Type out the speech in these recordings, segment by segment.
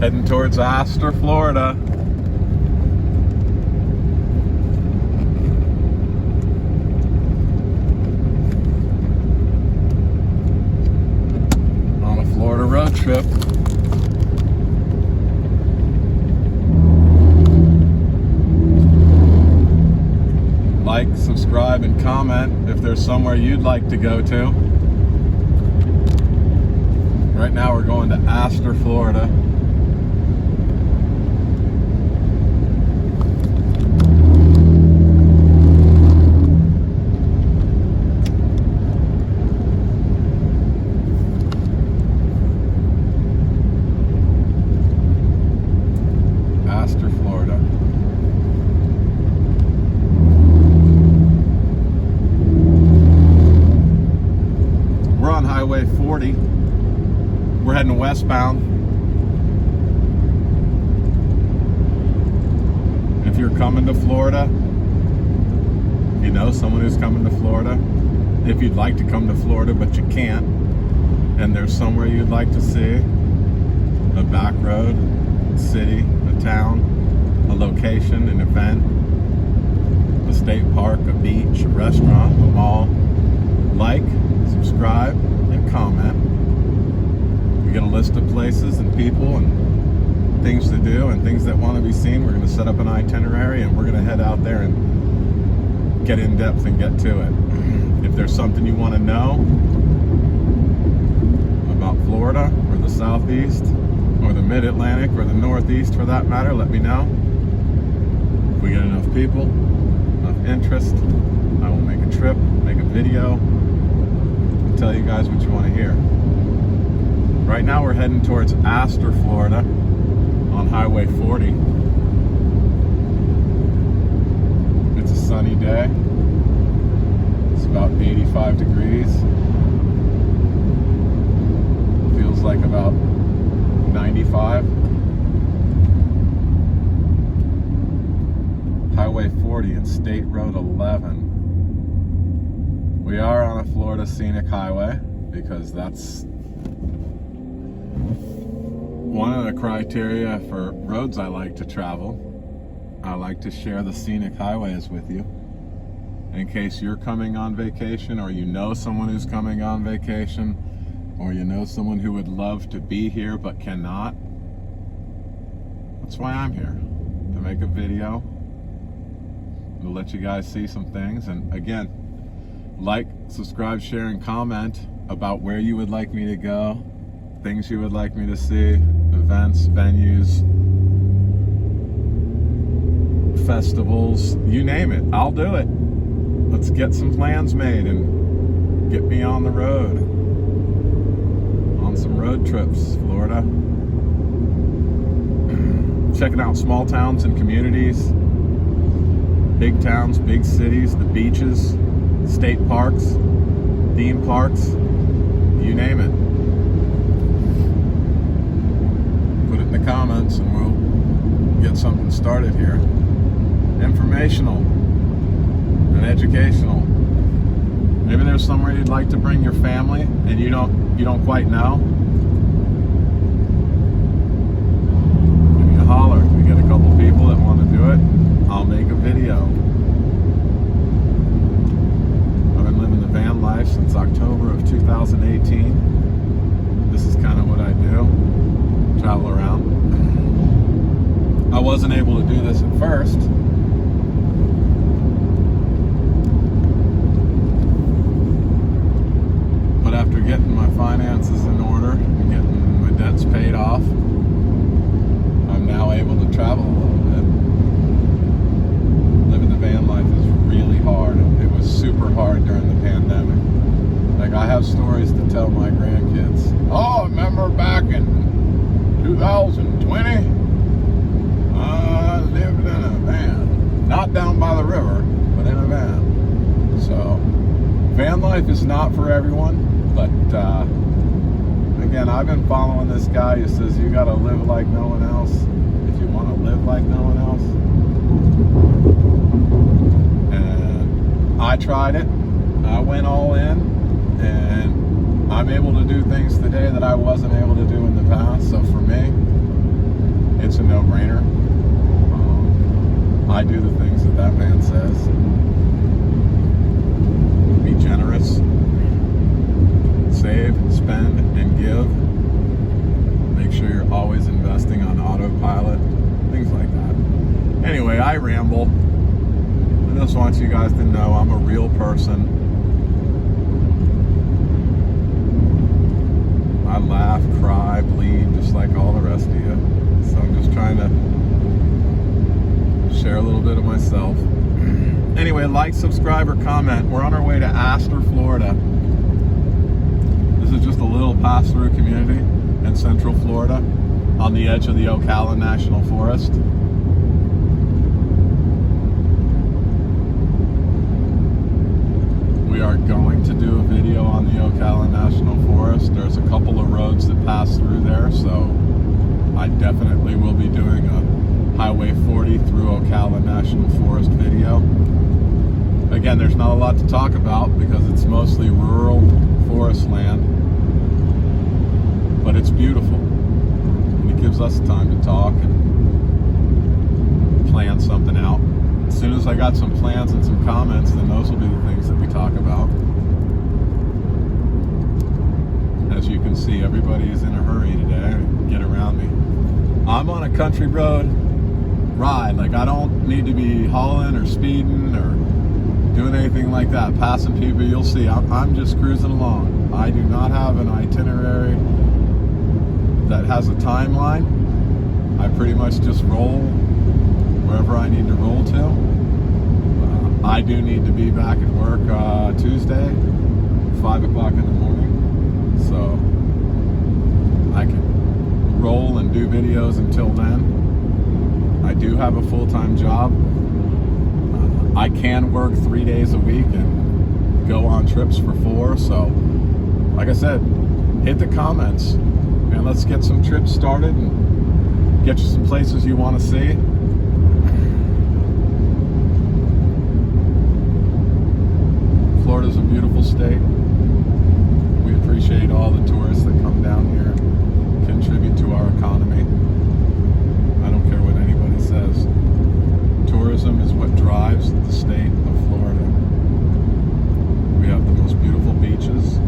Heading towards Astor, Florida. On a Florida road trip. Like, subscribe, and comment if there's somewhere you'd like to go to. Right now we're going to Astor, Florida. Astor, Florida. We're on Highway 40. We're heading westbound. If you're coming to Florida, you know someone who's coming to Florida. If you'd like to come to Florida but you can't, and there's somewhere you'd like to see, a back road, a city, a town, a location, an event, a state park, a beach, a restaurant, a mall, like, subscribe, and comment. We get a list of places and people and things to do and things that want to be seen. We're going to set up an itinerary and we're going to head out there and get in depth and get to it. If there's something you want to know about Florida or the Southeast or the Mid-Atlantic or the Northeast for that matter, let me know. If we get enough people, enough interest, I will make a trip, make a video, and tell you guys what you want to hear. Right now we're heading towards Astor, Florida on Highway 40. It's a sunny day. It's about 85 degrees. Feels like about 95. Highway 40 and State Road 11. We are on a Florida scenic highway because that's one of the criteria for roads I like to travel. I like to share the scenic highways with you in case you're coming on vacation, or you know someone who's coming on vacation, or you know someone who would love to be here but cannot. That's why I'm here, to make a video, to let you guys see some things. And again, like, subscribe, share, and comment about where you would like me to go, things you would like me to see, events, venues, festivals, you name it, I'll do it. Let's get some plans made and get me on the road, on some road trips, Florida. Checking out small towns and communities, big towns, big cities, the beaches, state parks, theme parks, you name it. Put it in the comments and we'll get something started here. Informational and educational. Maybe there's somewhere you'd like to bring your family and you don't quite know. Give me a holler. We get a couple people that want to do it, I'll make a video. I've been living the van life since October of 2018. This is kind of what I do. Travel around. I wasn't able to do this at first. But after getting my finances in order and getting my debts paid off, I'm now able to travel a little bit. Living the van life is really hard. It was super hard during the pandemic. Like, I have stories to tell my grandkids. Oh, remember back in 2020? I lived in a van. Not down by the river, but in a van. So, van life is not for everyone, but again, I've been following this guy who says you gotta live like no one else if you want to live like no one else. And I tried it. I went all in, and I'm able to do things today that I wasn't able to do in the past. So for me, it's a no-brainer. I do the things that man says. Be generous, save, spend, and give. Make sure you're always investing on autopilot, things like that. Anyway, I ramble. I just want you guys to know I'm a real person. I laugh, cry, bleed, just like all the rest of you. So I'm just trying to share a little bit of myself. Anyway, like, subscribe, or comment. We're on our way to Astor, Florida. This is just a little pass-through community in Central Florida on the edge of the Ocala National Forest. We are going to do a video on the Ocala National Forest. There's a couple of roads that pass through there, so I definitely will be doing a Highway 40 through Ocala National Forest video. Again, there's not a lot to talk about because it's mostly rural forest land, but it's beautiful. And it gives us time to talk and plan something out. As soon as I got some plans and some comments, then those will be the things that we talk about. As you can see, everybody is in a hurry today to get around me. I'm on a country road ride. Like, I don't need to be hauling or speeding or doing anything like that. Passing people, you'll see. I'm just cruising along. I do not have an itinerary that has a timeline. I pretty much just roll wherever I need to roll to. I do need to be back at work Tuesday, 5 o'clock in the morning. So I can roll and do videos until then. I do have a full-time job. I can work 3 days a week and go on trips for 4. So, like I said, hit the comments and let's get some trips started and get you some places you want to see. Florida's a beautiful state. We appreciate all the tourists that come down here, contribute to our economy. I don't care what anybody says. Tourism is what drives the state of Florida. We have the most beautiful beaches.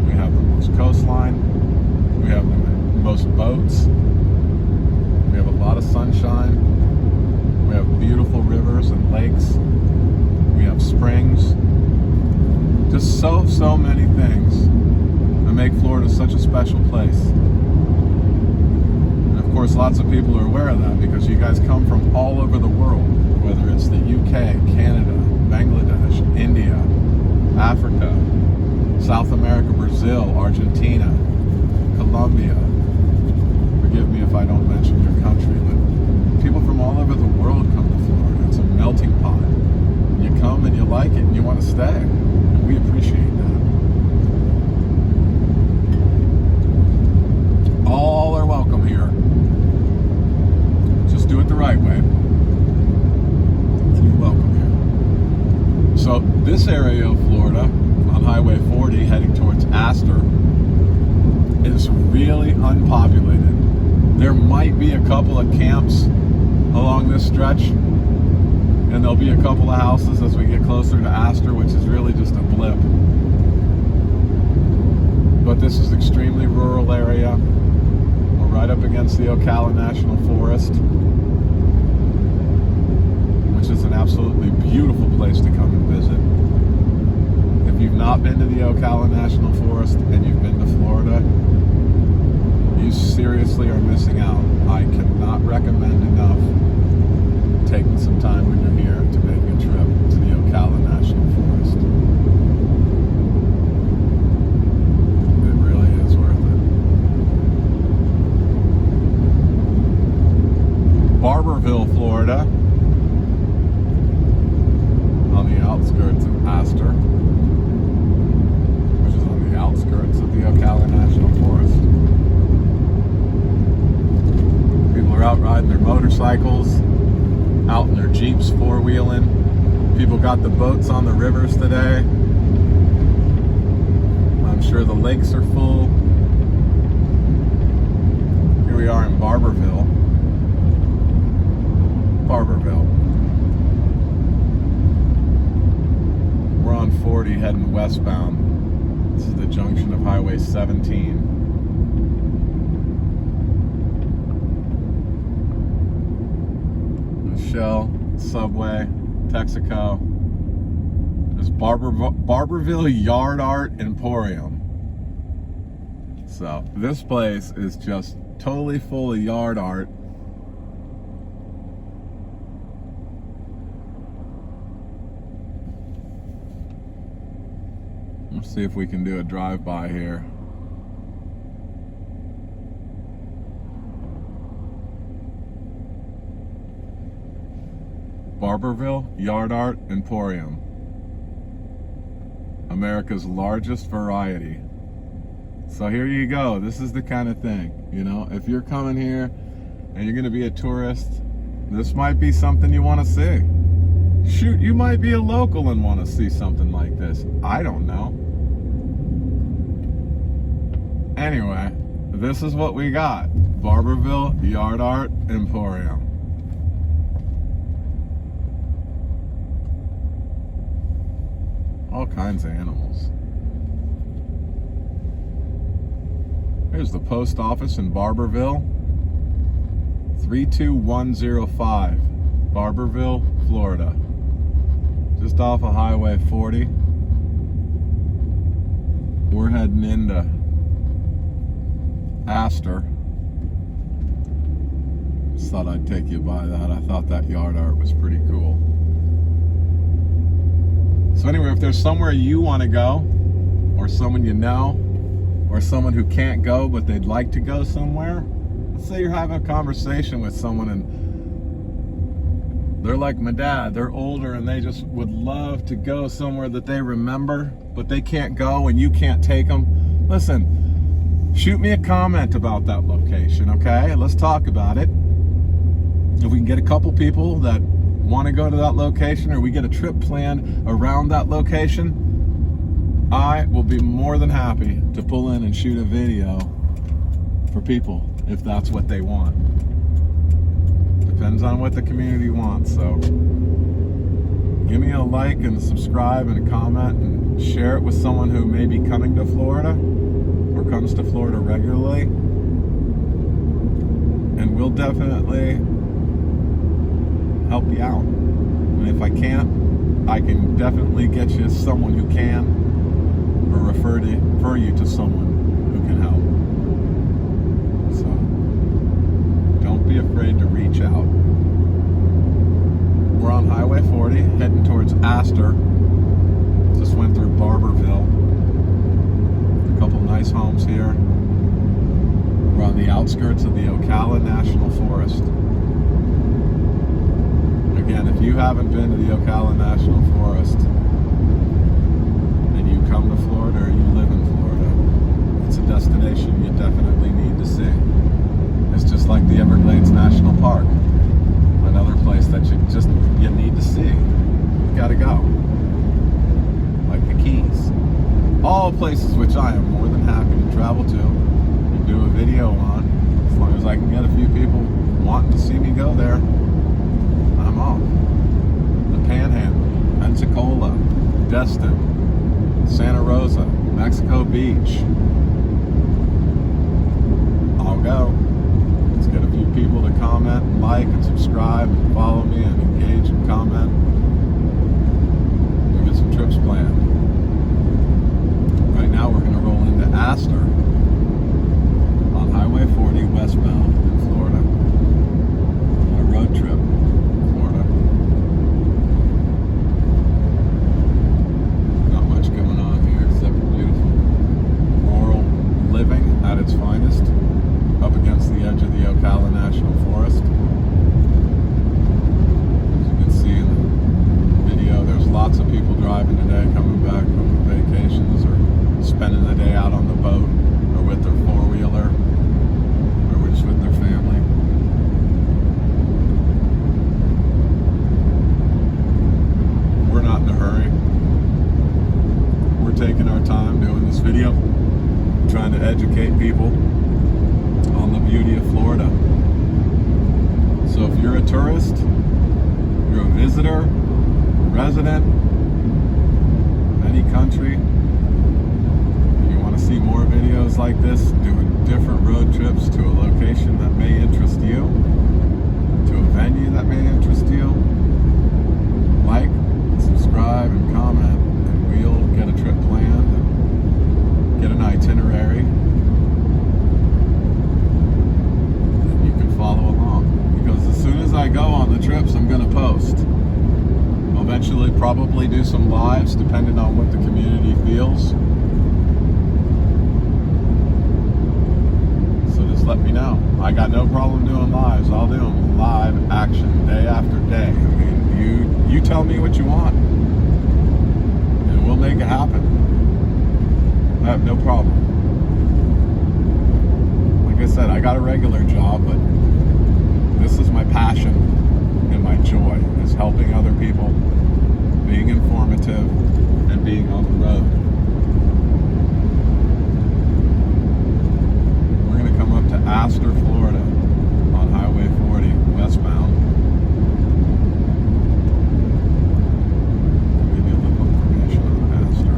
We have the most coastline. We have the most boats. We have a lot of sunshine. We have beautiful rivers and lakes. We have springs. Just so many things that make Florida such a special place. And of course, lots of people are aware of that because you guys come from all over the world, whether it's the UK, Canada, Bangladesh, India, Africa, South America, Brazil, Argentina, Colombia. Forgive me if I don't mention your country, but people from all over the world come to Florida. It's a melting pot. You come and you like it and you want to stay. We appreciate that. All are welcome here. Just do it the right way, and you're welcome here. So this area of Florida on Highway 40 heading towards Astor is really unpopulated. There might be a couple of camps along this stretch, and there'll be a couple of houses as we get closer to Astor, which is really just a blip. But this is extremely rural area. We're right up against the Ocala National Forest, which is an absolutely beautiful place to come and visit. If you've not been to the Ocala National Forest and you've been to Florida, you seriously are missing out. I cannot recommend enough taking some time when you're here to make a trip to the Ocala National Forest. It really is worth it. Barberville, Florida, on the outskirts of Astor, which is on the outskirts of the Ocala National Forest. People are out riding their motorcycles, out in their Jeeps, four-wheeling. People got the boats on the rivers today. I'm sure the lakes are full. Here we are in Barberville. heading westbound. This is the junction of Highway 17. Shell, Subway, Texaco. There's Barberville Yard Art Emporium. So this place is just totally full of yard art. Let's see if we can do a drive-by here. Barberville Yard Art Emporium, America's largest variety. So here you go. This is the kind of thing, you know, if you're coming here and you're going to be a tourist, this might be something you want to see. Shoot, you might be a local and want to see something like this. I don't know. Anyway, this is what we got. Barberville Yard Art Emporium. All kinds of animals. Here's the post office in Barberville. 32105, Barberville, Florida. Just off of Highway 40. We're heading into Astor. Just thought I'd take you by that. I thought that yard art was pretty cool. So anyway, if there's somewhere you want to go, or someone you know, or someone who can't go but they'd like to go somewhere, let's say you're having a conversation with someone and they're like my dad, they're older and they just would love to go somewhere that they remember, but they can't go and you can't take them. Listen, shoot me a comment about that location, okay? Let's talk about it. If we can get a couple people that want to go to that location, or we get a trip planned around that location, I will be more than happy to pull in and shoot a video for people if that's what they want. Depends on what the community wants. So give me a like and subscribe and a comment and share it with someone who may be coming to Florida or comes to Florida regularly, and we'll definitely help you out. And if I can't, I can definitely get you someone who can, or refer you to someone who can help. So don't be afraid to reach out. We're on Highway 40 heading towards Astor. Just went through Barberville. A couple nice homes here. We're on the outskirts of the Ocala National Forest. Again, if you haven't been to the Ocala National Forest and you come to Florida or you live in Florida, it's a destination you definitely need to see. It's just like the Everglades National Park, another place that you need to see. You gotta go. Like the Keys. All places which I am more than happy to travel to and do a video on, as long as I can get a few people wanting to see me go there. I'm off. The Panhandle, Pensacola, Destin, Santa Rosa, Mexico Beach. I'll go. Let's get a few people to comment and like and subscribe and follow me and engage and comment. We'll get some trips planned. Right now we're going to roll into Astor on Highway 40 westbound in Florida. A road trip. At its finest, up against the edge of the Ocala National Forest. As you can see in the video, there's lots of people driving today, coming back from vacations or spending the day out on the boat or with their four-wheeler or just with their family. We're not in a hurry. We're taking our time doing this video, trying to educate people on the beauty of Florida. So if you're a tourist, you're a visitor, a resident, any country. If you want to see more videos like this, doing different road trips to a location that may interest you, to a venue that may interest you, like, subscribe, and comment, and we'll get a trip planned and get an itinerary, and you can follow along. Because as soon as I go on the trips, I'm going to post. I'll eventually probably do some lives depending on what the community feels. So just let me know. I got no problem doing lives. I'll do them live action day after day. I mean, you tell me what you want and we'll make it happen. I have no problem. Like I said, I got a regular job, but this is my passion and my joy, is helping other people, being informative, and being on the road. We're going to come up to Astor, Florida on Highway 40 westbound. Give you a little information on Astor.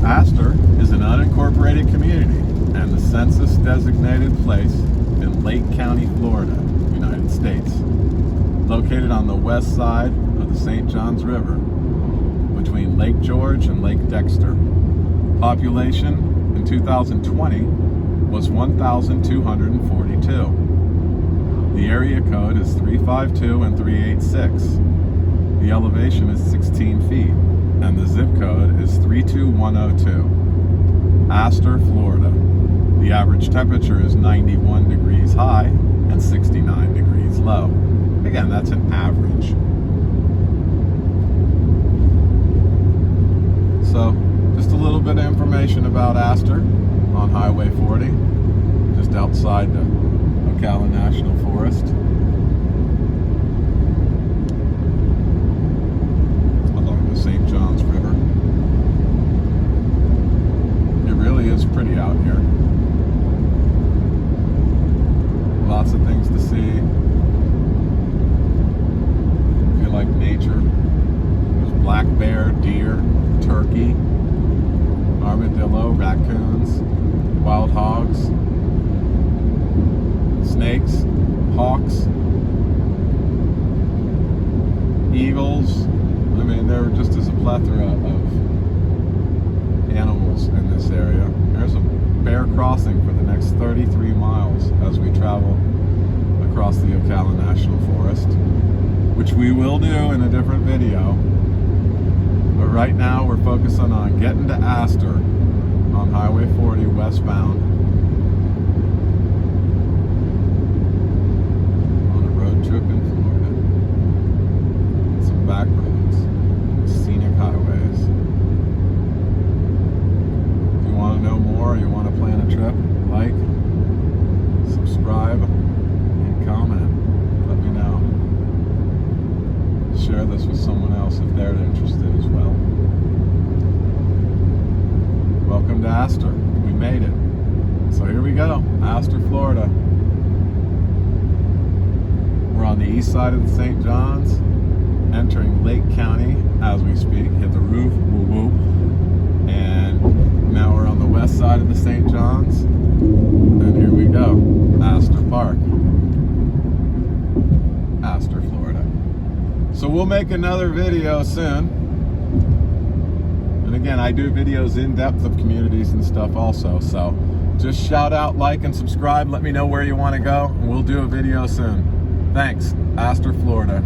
Astor is an unincorporated community and the census-designated place in Lake County, Florida, United States, located on the west side of the St. Johns River, between Lake George and Lake Dexter. Population in 2020 was 1,242. The area code is 352 and 386. The elevation is 16 feet. And the zip code is 32102. Astor, Florida. The average temperature is 91 degrees high and 69 degrees low. Again, that's an average. So, just a little bit of information about Astor on Highway 40, just outside the Ocala National Forest. St. Johns River. It really is pretty out here. Lots of things to see. If you like nature, there's black bear, deer, turkey, armadillo, raccoons, wild hogs, snakes, hawks, eagles. I mean, there just is a plethora of animals in this area. There's a bear crossing for the next 33 miles as we travel across the Ocala National Forest, which we will do in a different video. But right now we're focusing on getting to Astor on Highway 40 westbound on a road trip in Florida. And some back roads. Scenic highways. If you want to know more, or you want to plan a trip, like, subscribe, and comment. Let me know. Share this with someone else if they're interested as well. Welcome to Astor. We made it. So here we go. Astor, Florida. We're on the east side of the St. Johns, entering Lake County as we speak. Hit the roof, woo woo. And now we're on the west side of the St. Johns. And here we go. Astor Park. Astor, Florida. So we'll make another video soon. And again, I do videos in depth of communities and stuff also. So just shout out, like, and subscribe. Let me know where you want to go. And we'll do a video soon. Thanks. Astor, Florida.